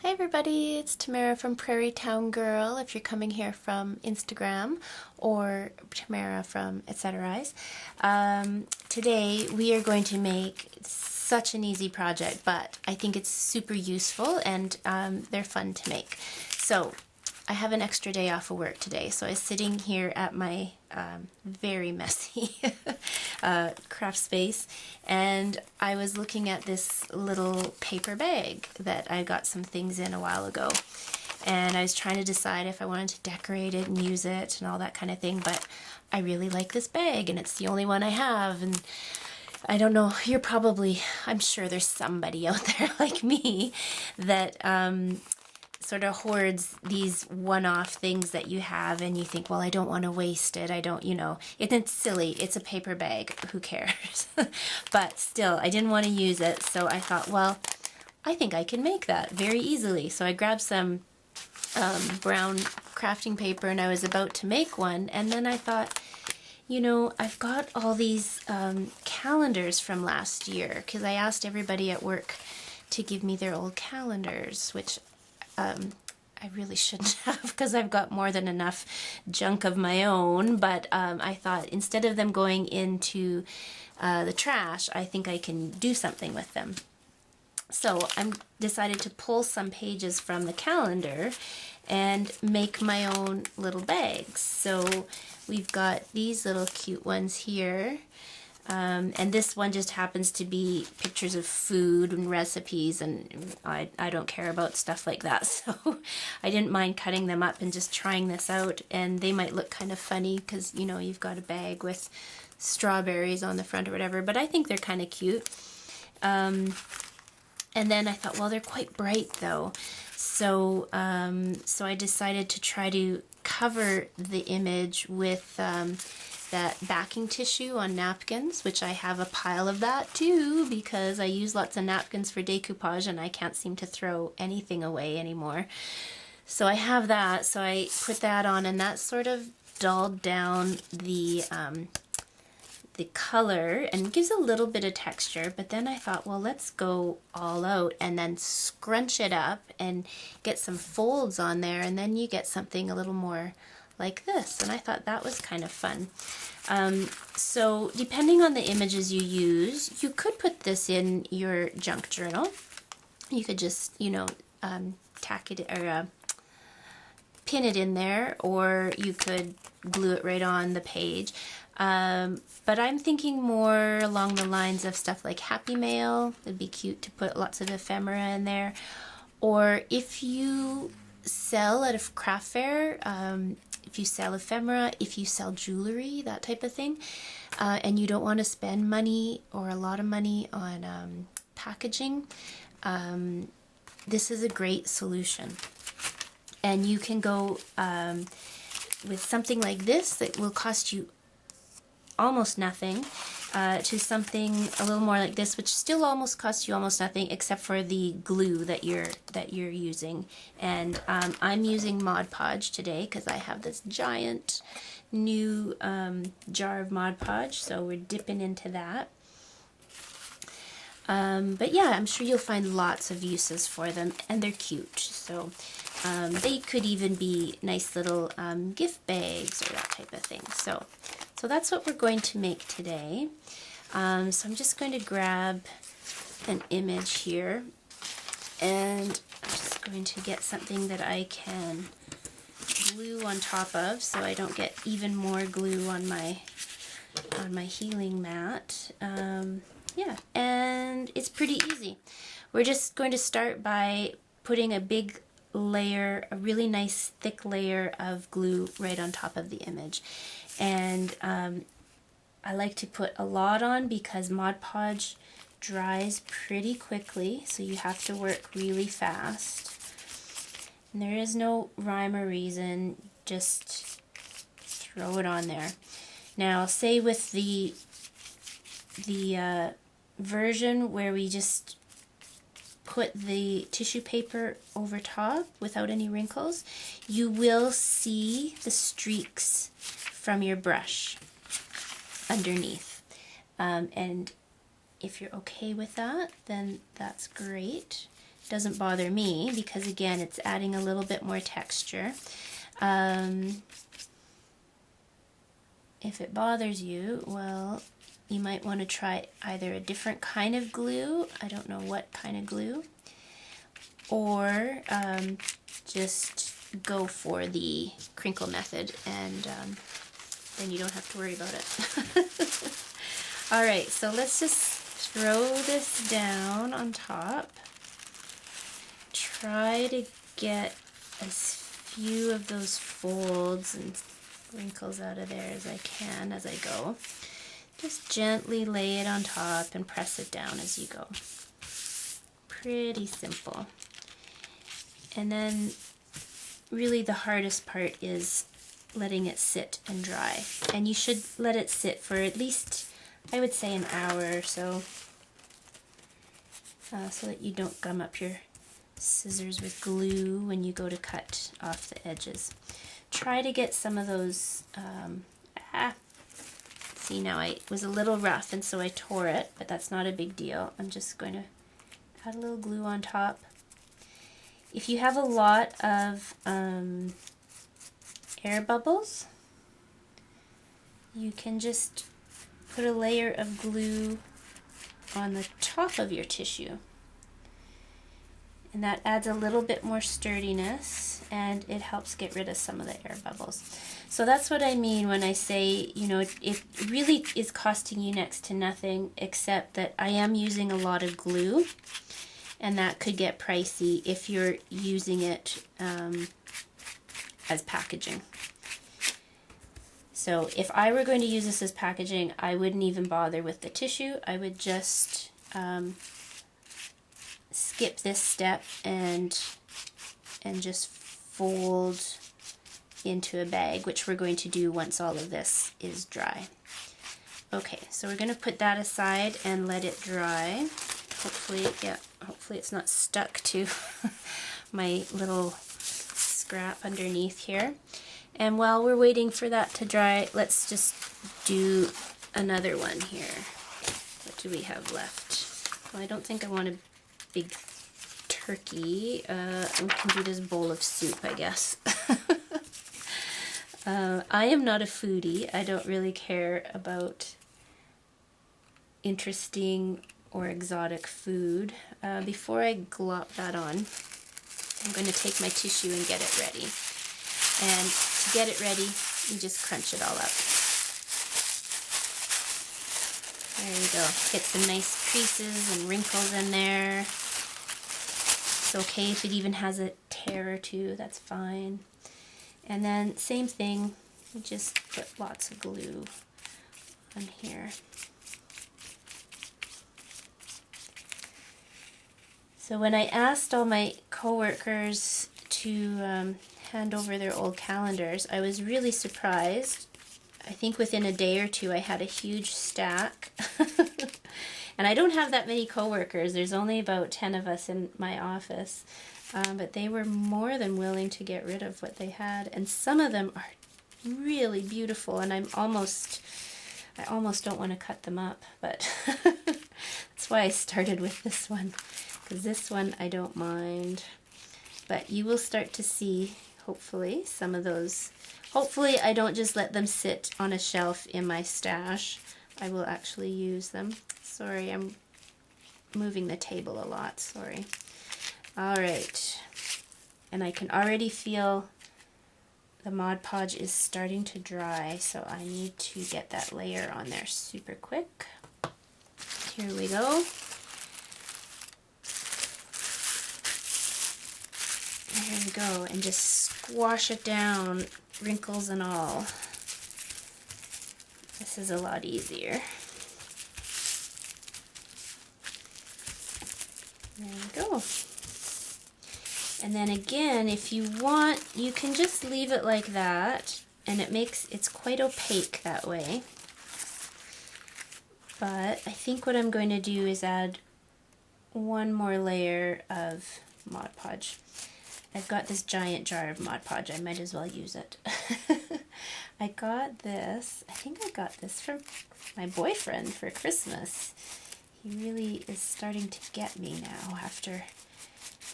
Hi everybody, it's Tamara from Prairie Town Girl if you're coming here from Instagram, or Tamara from Etcetera's. Today we are going to make such an easy project, but I think it's super useful and they're fun to make. So I have an extra day off of work today, so I was sitting here at my very messy craft space, and I was looking at this little paper bag that I got some things in a while ago, and I was trying to decide if I wanted to decorate it and use it and all that kind of thing, but I really like this bag and it's the only one I have, and I don't know, I'm sure there's somebody out there like me that sort of hoards these one-off things that you have and you think, well, I don't want to waste it. I don't, it's silly. It's a paper bag. Who cares? But still, I didn't want to use it. So I thought, well, I think I can make that very easily. So I grabbed some brown crafting paper and I was about to make one. And then I thought, I've got all these calendars from last year because I asked everybody at work to give me their old calendars, which I really shouldn't have because I've got more than enough junk of my own, but I thought instead of them going into the trash, I think I can do something with them. So I decided to pull some pages from the calendar and make my own little bags. So we've got these little cute ones here. And this one just happens to be pictures of food and recipes, and I don't care about stuff like that, so I didn't mind cutting them up and just trying this out. And they might look kind of funny because you've got a bag with strawberries on the front or whatever, but I think they're kind of cute. And then I thought, well, they're quite bright though, so I decided to try to cover the image with that backing tissue on napkins, which I have a pile of that too because I use lots of napkins for decoupage and I can't seem to throw anything away anymore. So I have that, so I put that on, and that sort of dulled down the color and gives a little bit of texture. But then I thought, well, let's go all out and then scrunch it up and get some folds on there, and then you get something a little more like this, and I thought that was kind of fun. So depending on the images you use, you could put this in your junk journal. You could just, tack it or pin it in there, or you could glue it right on the page. But I'm thinking more along the lines of stuff like Happy Mail. It'd be cute to put lots of ephemera in there. Or if you sell at a craft fair, if you sell ephemera, if you sell jewelry, that type of thing, and you don't want to spend money or a lot of money on packaging, this is a great solution. And you can go with something like this that will cost you almost nothing, to something a little more like this, which still almost costs you almost nothing except for the glue that you're using. And I'm using Mod Podge today because I have this giant new jar of Mod Podge, so we're dipping into that. But yeah, I'm sure you'll find lots of uses for them, and they're cute. So they could even be nice little gift bags or that type of thing. So that's what we're going to make today. So I'm just going to grab an image here, and I'm just going to get something that I can glue on top of so I don't get even more glue on my healing mat. Yeah, and it's pretty easy. We're just going to start by putting a big layer, a really nice thick layer of glue right on top of the image. And I like to put a lot on because Mod Podge dries pretty quickly, so you have to work really fast. And there is no rhyme or reason, just throw it on there. Now, say with the version where we just put the tissue paper over top without any wrinkles, you will see the streaks from your brush underneath. And if you're okay with that, then that's great. doesn't bother me because again it's adding a little bit more texture. If it bothers you, well, you might want to try either a different kind of glue, I don't know what kind of glue, or just go for the crinkle method, and then you don't have to worry about it. Alright, so let's just throw this down on top. Try to get as few of those folds and wrinkles out of there as I can as I go. Just gently lay it on top and press it down as you go. Pretty simple. And then really the hardest part is letting it sit and dry. And you should let it sit for at least, I would say, an hour or so, so that you don't gum up your scissors with glue when you go to cut off the edges. Try to get some of those, see, now I was a little rough and so I tore it, but that's not a big deal. I'm just going to add a little glue on top. If you have a lot of air bubbles, you can just put a layer of glue on the top of your tissue. And that adds a little bit more sturdiness and it helps get rid of some of the air bubbles. So that's what I mean when I say, you know, it really is costing you next to nothing, except that I am using a lot of glue, and that could get pricey if you're using it as packaging. So if I were going to use this as packaging, I wouldn't even bother with the tissue. I would just skip this step and just fold into a bag, which we're going to do once all of this is dry. Okay, so we're going to put that aside and let it dry. Hopefully, yeah, hopefully it's not stuck to my little scrap underneath here. And while we're waiting for that to dry, let's just do another one here. What do we have left? Well, I don't think I want a big turkey. We can do this bowl of soup, I guess. I am not a foodie. I don't really care about interesting or exotic food. Before I glop that on, I'm going to take my tissue and get it ready. And to get it ready, you just crunch it all up. There you go. Get some nice creases and wrinkles in there. It's okay if it even has a tear or two, that's fine. And then same thing, you just put lots of glue on here. So when I asked all my coworkers to hand over their old calendars, I was really surprised. I think within a day or two I had a huge stack. And I don't have that many coworkers. There's only about 10 of us in my office. But they were more than willing to get rid of what they had. And some of them are really beautiful, and I almost don't want to cut them up. But that's why I started with this one, because this one I don't mind. But you will start to see, hopefully, some of those. Hopefully I don't just let them sit on a shelf in my stash. I will actually use them. Sorry, I'm moving the table a lot, sorry. Alright, and I can already feel the Mod Podge is starting to dry, so I need to get that layer on there super quick. Here we go. There we go, and just squash it down, wrinkles and all. This is a lot easier. There we go. And then again, if you want, you can just leave it like that, and it's quite opaque that way. But I think what I'm going to do is add one more layer of Mod Podge. I've got this giant jar of Mod Podge, I might as well use it. I got this, I think I got this from my boyfriend for Christmas. He really is starting to get me now after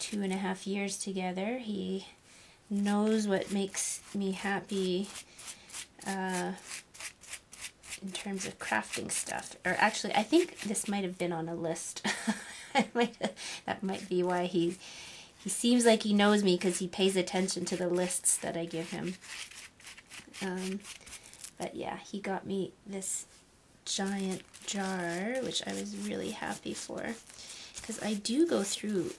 2.5 years together. He knows what makes me happy in terms of crafting stuff. Or actually, I think this might have been on a list. That might be why he seems like he knows me, because he pays attention to the lists that I give him. But yeah, he got me this giant jar, which I was really happy for, because I do go through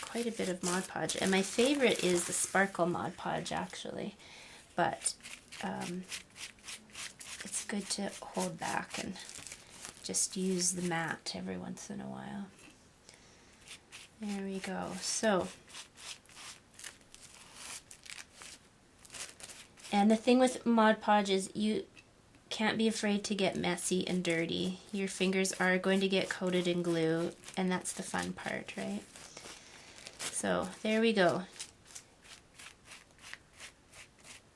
quite a bit of Mod Podge, and my favorite is the Sparkle Mod Podge, actually, but it's good to hold back and just use the matte every once in a while. There we go. So, and the thing with Mod Podge is you can't be afraid to get messy and dirty. Your fingers are going to get coated in glue, and that's the fun part, right? So there we go.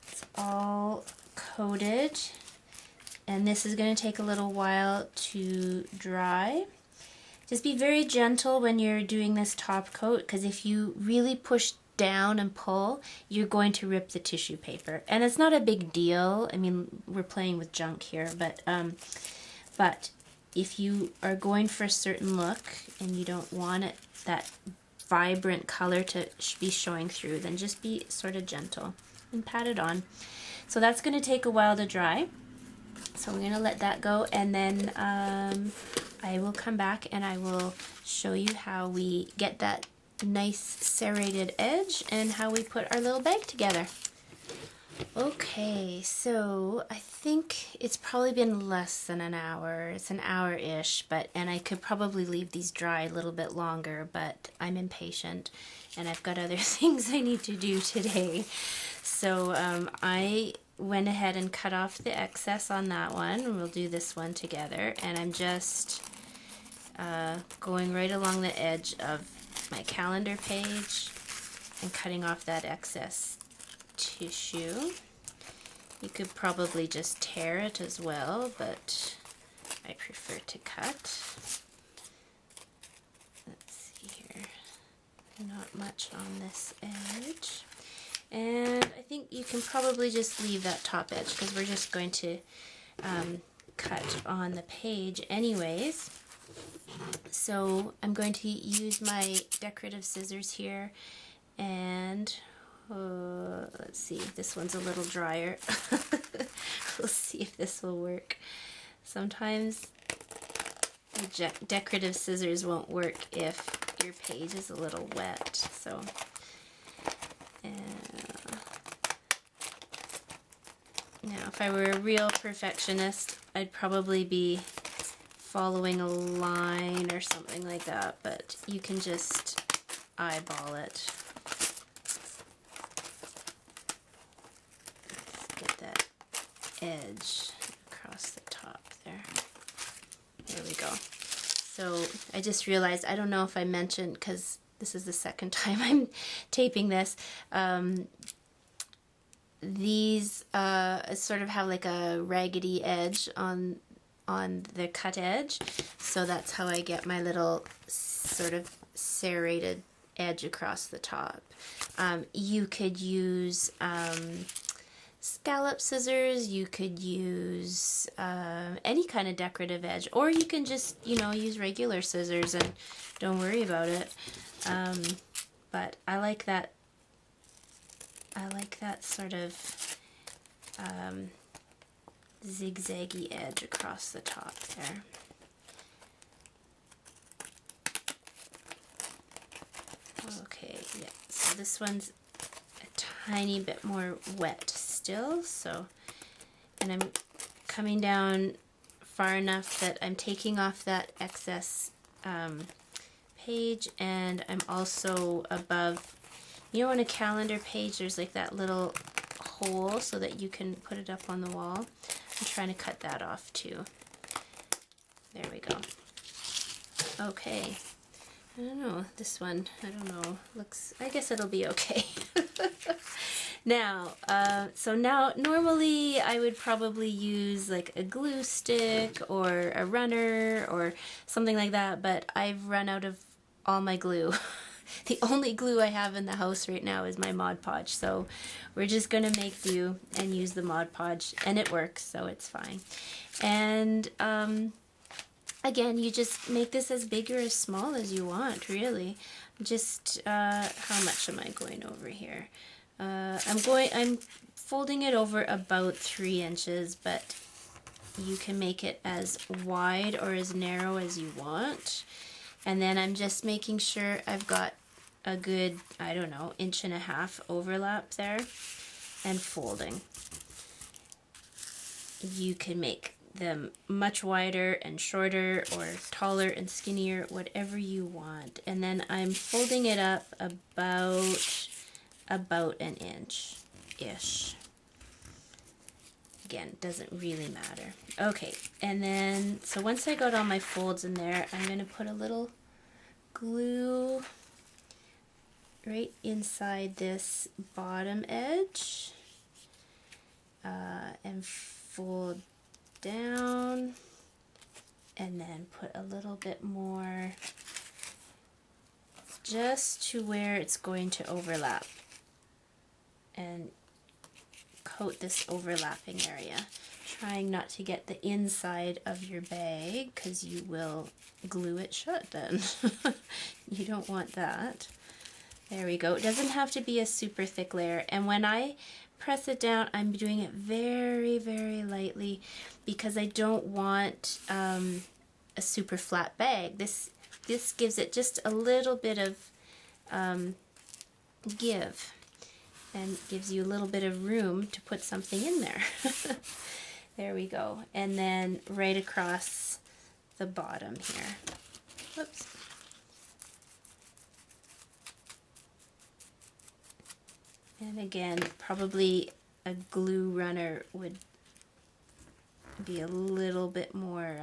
It's all coated, and this is going to take a little while to dry. Just be very gentle when you're doing this top coat, because if you really push down and pull, you're going to rip the tissue paper. And it's not a big deal. I mean, we're playing with junk here, but if you are going for a certain look and you don't want it, that vibrant color to be showing through, then just be sort of gentle and pat it on. So that's going to take a while to dry. So we're going to let that go, and then I will come back and I will show you how we get that nice serrated edge and how we put our little bag together. Okay, so I think it's probably been less than an hour. It's an hour-ish, and I could probably leave these dry a little bit longer, but I'm impatient and I've got other things I need to do today. So I went ahead and cut off the excess on that one. We'll do this one together, and I'm just going right along the edge of my calendar page and cutting off that excess tissue. You could probably just tear it as well, but I prefer to cut. Let's see here. Not much on this edge. And I think you can probably just leave that top edge, because we're just going to cut on the page anyways. So I'm going to use my decorative scissors here, and let's see, this one's a little drier. We'll see if this will work. Sometimes the decorative scissors won't work if your page is a little wet. So now, if I were a real perfectionist, I'd probably be following a line or something like that, but you can just eyeball it. Let's get that edge across the top there. There we go. So I just realized, I don't know if I mentioned, because this is the second time I'm taping this, these sort of have like a raggedy edge on the cut edge, so that's how I get my little sort of serrated edge across the top. You could use scallop scissors, you could use any kind of decorative edge, or you can just, use regular scissors and don't worry about it. But I like that sort of zigzaggy edge across the top there. Okay, yeah, so this one's a tiny bit more wet still, and I'm coming down far enough that I'm taking off that excess page, and I'm also above, on a calendar page there's like that little hole so that you can put it up on the wall. I'm trying to cut that off too. There we go. Okay. I don't know, this one, I don't know, I guess it'll be okay. Now, normally I would probably use like a glue stick or a runner or something like that, but I've run out of all my glue. The only glue I have in the house right now is my Mod Podge, so we're just gonna make do and use the Mod Podge, and it works, so it's fine. And again, you just make this as big or as small as you want, really. Just how much am I going over here? I'm folding it over about 3 inches, but you can make it as wide or as narrow as you want. And then I'm just making sure I've got a good, I don't know, 1.5 inch overlap there, and folding. You can make them much wider and shorter, or taller and skinnier, whatever you want. And then I'm folding it up about 1 inch-ish. Again, doesn't really matter. Okay, and then, so once I got all my folds in there, I'm going to put a little glue right inside this bottom edge, and fold down, and then put a little bit more just to where it's going to overlap, and coat this overlapping area, trying not to get the inside of your bag because you will glue it shut then. You don't want that. There we go. It doesn't have to be a super thick layer, and when I press it down, I'm doing it very, very lightly because I don't want a super flat bag. This gives it just a little bit of give, and gives you a little bit of room to put something in there. There we go. And then right across the bottom here. Whoops. And again, probably a glue runner would be a little bit more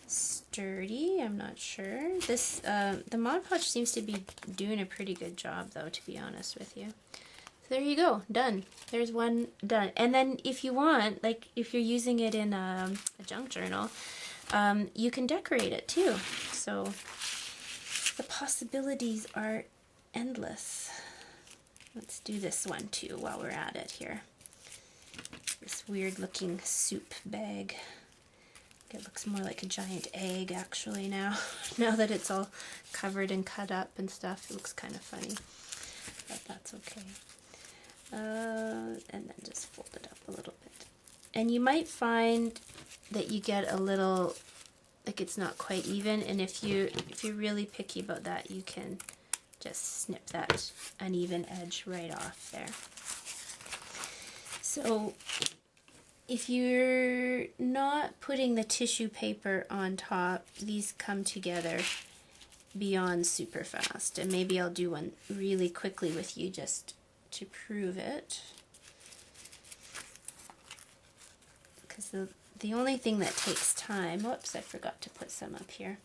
sturdy. I'm not sure. This the Mod Podge seems to be doing a pretty good job, though, to be honest with you. So there you go, done. There's one done. And then if you want, like if you're using it in a junk journal, you can decorate it too. So the possibilities are endless. Let's do this one too while we're at it here. This weird looking soup bag. It looks more like a giant egg actually now. Now that it's all covered and cut up and stuff, it looks kind of funny, but that's okay. And then just fold it up a little bit. And you might find that you get a little, like it's not quite even, and if you're really picky about that, you can just snip that uneven edge right off there. So if you're not putting the tissue paper on top, these come together beyond super fast. And maybe I'll do one really quickly with you just to prove it. Because the only thing that takes time, whoops, I forgot to put some up here,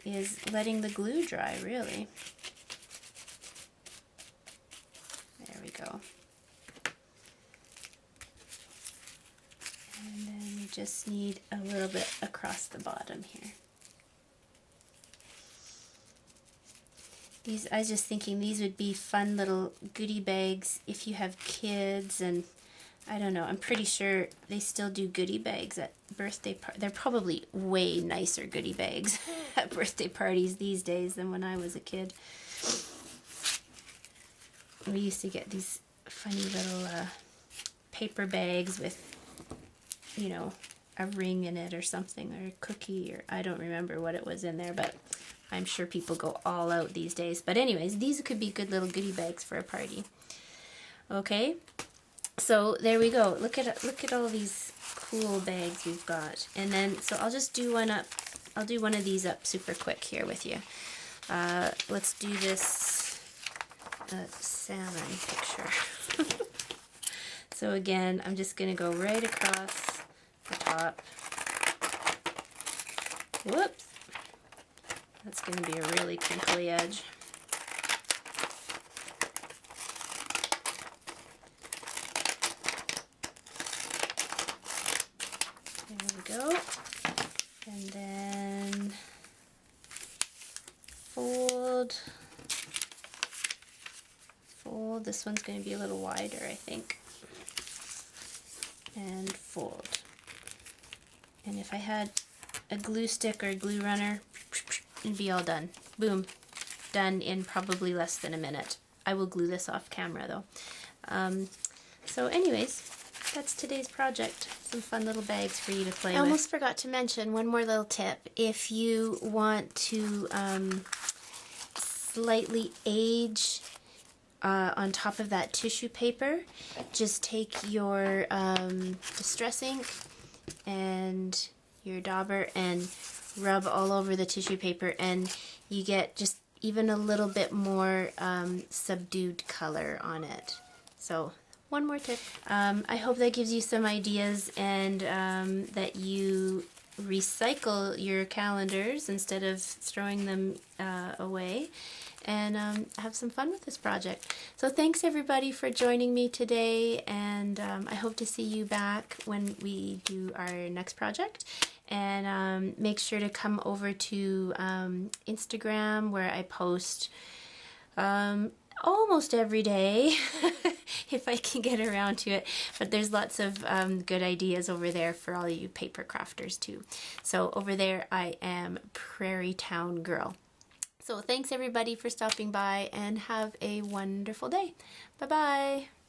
is letting the glue dry, really. There we go. And then you just need a little bit across the bottom here. These, I was just thinking these would be fun little goodie bags if you have kids, and I don't know, I'm pretty sure they still do goodie bags at birthday parties. They're probably way nicer goodie bags at birthday parties these days than when I was a kid. We used to get these funny little paper bags with, you know, a ring in it or something, or a cookie, or I don't remember what it was in there, but I'm sure people go all out these days. But anyways, these could be good little goodie bags for a party. Okay, so there we go. Look at all these cool bags we've got. And then, so I'll just do one up. I'll do one of these up super quick here with you. Let's do this salmon picture. So again, I'm just going to go right across the top. Whoops. That's going to be a really crinkly edge. There we go. And then fold. Fold. This one's going to be a little wider, I think. And fold. And if I had a glue stick or a glue runner, it'd be all done. Boom. Done in probably less than a minute. I will glue this off camera though. So anyways, that's today's project. Some fun little bags for you to play with. I almost forgot to mention one more little tip. If you want to slightly age on top of that tissue paper, just take your distress ink and your dauber and rub all over the tissue paper, and you get just even a little bit more subdued color on it. So one more tip. I hope that gives you some ideas, and that you recycle your calendars instead of throwing them away, and have some fun with this project. So thanks everybody for joining me today, and I hope to see you back when we do our next project. And make sure to come over to Instagram, where I post almost every day if I can get around to it, but there's lots of good ideas over there for all you paper crafters too. So over there I am Prairie Town Girl. So thanks everybody for stopping by, and have a wonderful day. Bye bye.